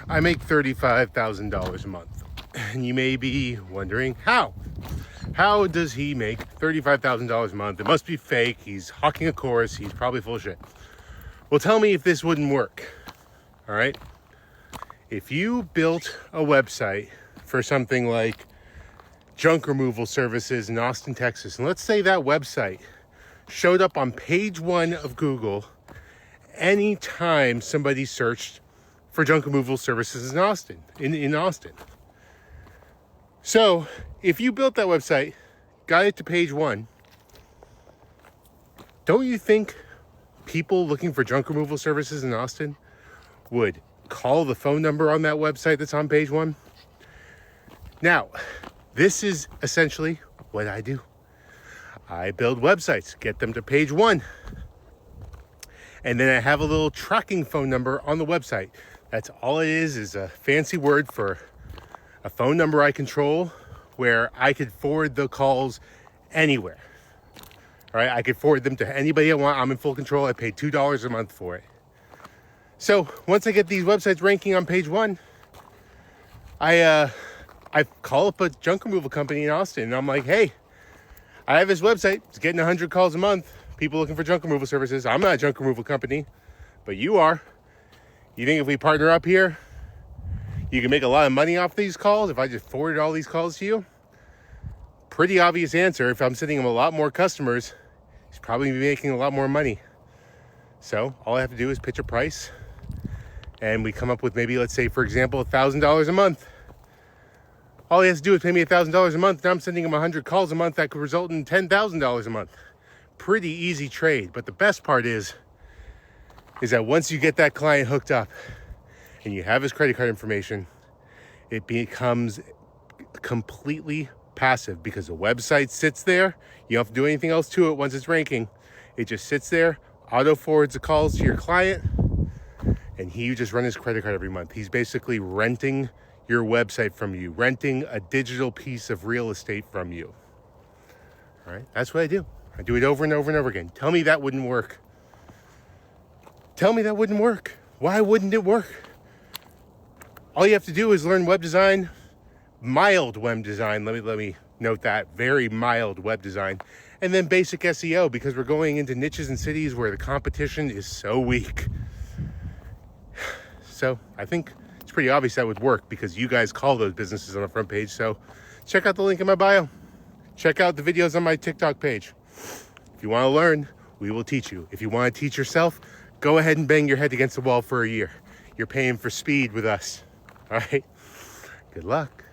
I make $35,000 a month. And you may be wondering, how? How does he make $35,000 a month? It must be fake. He's hawking a course. He's probably full of shit. Well, tell me if this wouldn't work. All right? If you built a website for something like junk removal services in Austin, Texas, and let's say that website showed up on page 1 of Google anytime somebody searched for junk removal services in Austin, in Austin. So if you built that website, got it to page 1, don't you think people looking for junk removal services in Austin would call the phone number on that website that's on page 1? Now, this is essentially what I do. I build websites, get them to page 1. And then I have a little tracking phone number on the website. That's all it is a fancy word for a phone number I control where I could forward the calls anywhere. All right, I could forward them to anybody I want. I'm in full control. I pay $2 a month for it. So once I get these websites ranking on page 1, I call up a junk removal company in Austin and I'm like, hey, I have this website. It's getting 100 calls a month. People looking for junk removal services. I'm not a junk removal company, but you are. You think if we partner up here, you can make a lot of money off these calls if I just forwarded all these calls to you? Pretty obvious answer. If I'm sending him a lot more customers, he's probably making a lot more money. So all I have to do is pitch a price and we come up with maybe, let's say, for example, $1,000 a month. All he has to do is pay me $1,000 a month. Now I'm sending him 100 calls a month. That could result in $10,000 a month. Pretty easy trade. But the best part is that once you get that client hooked up and you have his credit card information, it becomes completely passive because the website sits there. You don't have to do anything else to it once it's ranking. It just sits there, auto forwards the calls to your client, and you just run his credit card every month. He's basically renting your website from you, renting a digital piece of real estate from you. All right, that's what I do. I do it over and over and over again. Tell me that wouldn't work. Tell me that wouldn't work. Why wouldn't it work? All you have to do is learn web design, mild web design. Let me note that, very mild web design, and then basic SEO, because we're going into niches and cities where the competition is so weak. So I think it's pretty obvious that would work because you guys call those businesses on the front page. So check out the link in my bio. Check out the videos on my TikTok page. If you want to learn, we will teach you. If you want to teach yourself, go ahead and bang your head against the wall for a year. You're paying for speed with us. All right. Good luck.